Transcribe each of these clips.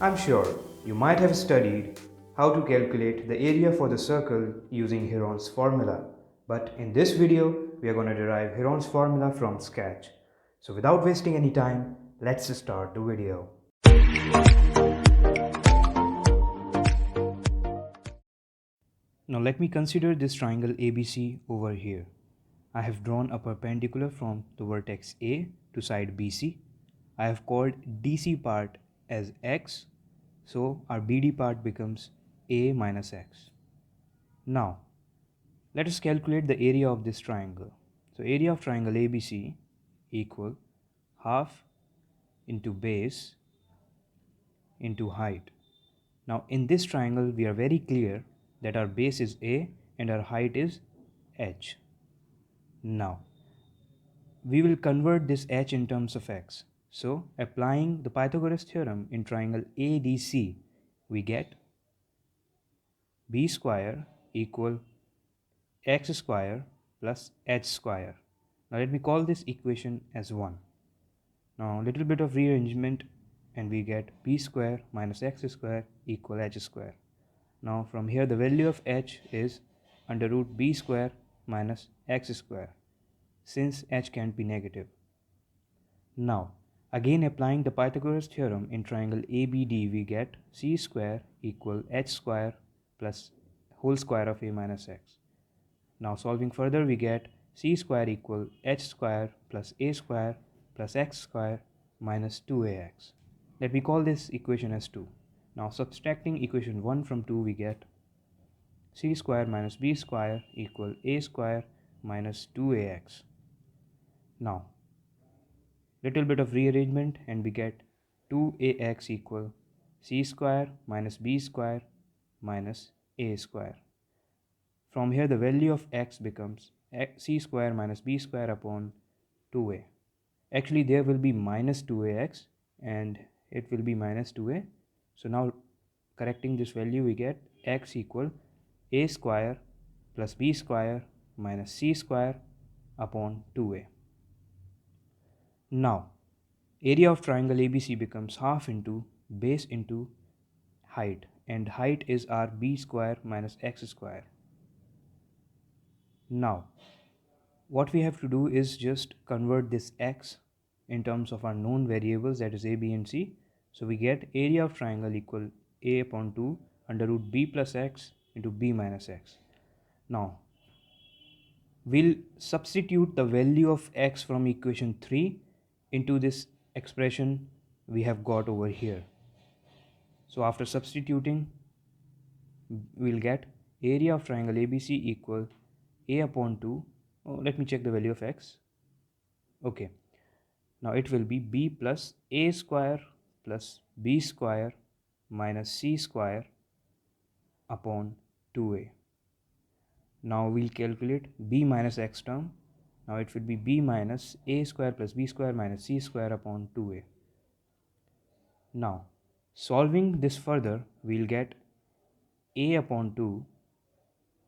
I'm sure you might have studied how to calculate the area for the circle using Heron's formula, but in this video we are going to derive Heron's formula from scratch. So without wasting any time, let's start the video. Now let me consider this triangle ABC over here. I have drawn a perpendicular from the vertex A to side BC. I have called DC part as x, so our BD part becomes A minus x. Now, let us calculate the area of this triangle. So area of triangle ABC equal half into base into height. Now in this triangle we are very clear that our base is A and our height is h. Now we will convert this h in terms of x. So applying the Pythagoras theorem in triangle ADC, we get b square equal x square plus h square. Now let me call this equation as 1. Now a little bit of rearrangement and we get b square minus x square equal h square. Now from here the value of h is under root b square minus x square, since h can't be negative. Now again applying the Pythagoras theorem in triangle ABD, we get c square equal h square plus whole square of a minus x. Now solving further we get c square equal h square plus a square plus x square minus 2ax. Let me call this equation as 2. Now subtracting equation 1 from 2, we get c square minus b square equal a square minus 2ax. Now little bit of rearrangement and we get 2ax equal c square minus b square minus a square. From here the value of x becomes c square minus b square upon 2a. Actually there will be minus 2ax and it will be minus 2a. So now correcting this value we get x equal a square plus b square minus c square upon 2a. Now area of triangle ABC becomes half into base into height, and height is our b square minus x square. Now what we have to do is just convert this x in terms of our known variables, that is a, b and c. So we get area of triangle equal a upon 2 under root b plus x into b minus x. Now we'll substitute the value of x from equation 3 into this expression we have got over here. So after substituting we'll get area of triangle ABC equal a upon 2. Let me check the value of x. Okay, now it will be b plus a square plus b square minus c square upon 2a. Now we'll calculate b minus x term. Now it would be b minus a square plus b square minus c square upon 2a. Now solving this further, we'll get a upon 2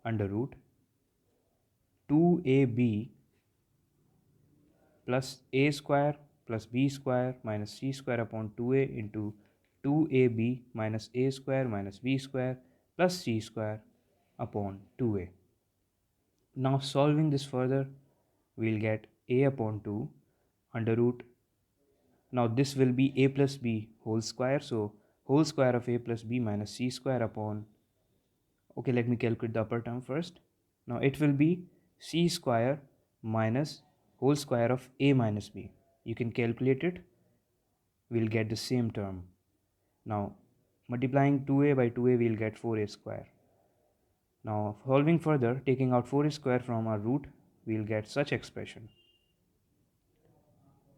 under root 2ab plus a square plus b square minus c square upon 2a into 2ab minus a square minus b square plus c square upon 2a. Now solving this further, we'll get a upon 2 under root, now this will be a plus b whole square, so whole square of a plus b minus c square upon, okay, let me calculate the upper term first. Now it will be c square minus whole square of a minus b. You can calculate it, we'll get the same term. Now multiplying 2a by 2a, we'll get 4a square. Now solving further, taking out 4a square from our root, we'll get such expression.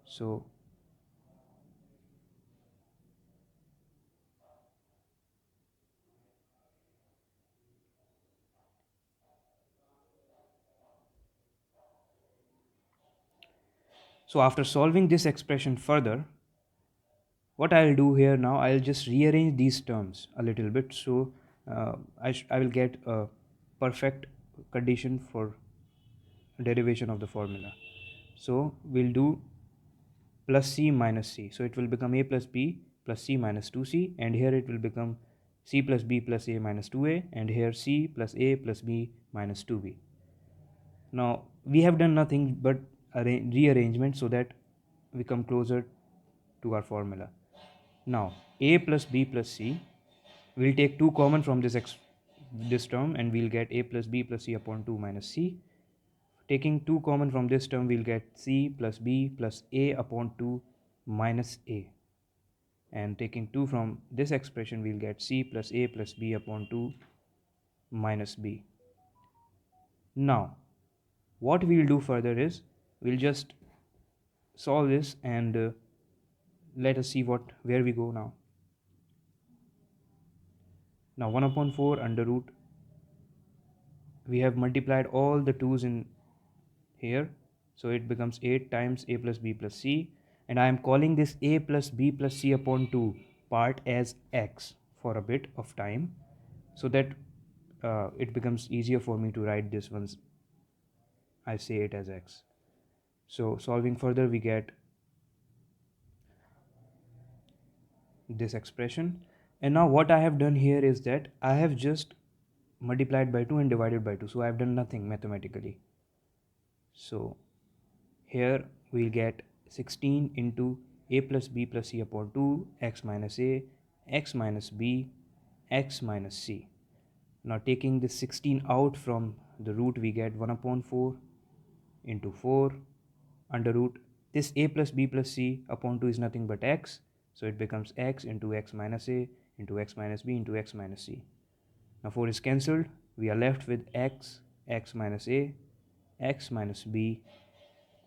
So after solving this expression further, what I'll do here now, I'll just rearrange these terms a little bit, so I will get a perfect condition for derivation of the formula. So we'll do plus c minus c, so it will become a plus b plus c minus 2c, and here it will become c plus b plus a minus 2a, and here c plus a plus b minus 2b. Now we have done nothing but rearrangement so that we come closer to our formula. Now a plus b plus c, we'll take 2 common from this term, and we'll get a plus b plus c upon 2 minus c. Taking 2 common from this term, we'll get c plus b plus a upon 2 minus a. And taking 2 from this expression, we'll get c plus a plus b upon 2 minus b. Now what we'll do further is we'll just solve this, and let us see where we go now. Now 1 upon 4 under root, we have multiplied all the 2's in here, so it becomes 8 times a plus b plus c, and I am calling this a plus b plus c upon 2 part as x for a bit of time, so that it becomes easier for me to write this once I say it as x. So solving further, we get this expression, and now what I have done here is that I have just multiplied by 2 and divided by 2, so I have done nothing mathematically. So here we'll get 16 into a plus b plus c upon 2 x minus a, x minus b, x minus c. Now taking this 16 out from the root, we get 1 upon 4 into 4 under root. This a plus b plus c upon 2 is nothing but x, so it becomes x into x minus a into x minus b into x minus c. Now 4 is cancelled, we are left with x, x minus a, x minus b,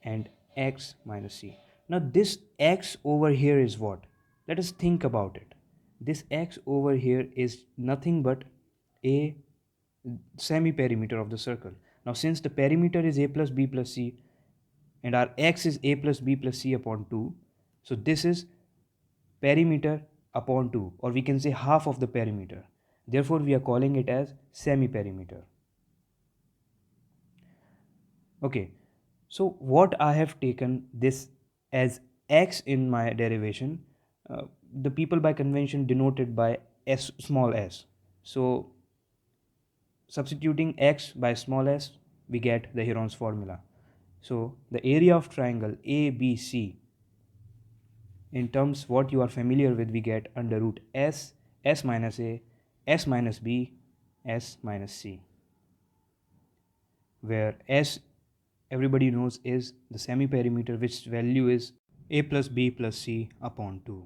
and x minus c. Now this x over here is what? Let us think about it. This x over here is nothing but a semi-perimeter of the circle. Now since the perimeter is a plus b plus c, and our x is a plus b plus c upon 2, so this is perimeter upon 2, or we can say half of the perimeter. Therefore we are calling it as semi-perimeter. Okay, so what I have taken this as x in my derivation, the people by convention denoted by s, small s. So substituting x by small s, we get the Heron's formula. So the area of triangle ABC, in terms what you are familiar with, we get under root s, s minus a, s minus b, s minus c, where s everybody knows is the semi-perimeter, which value is a plus b plus c upon 2.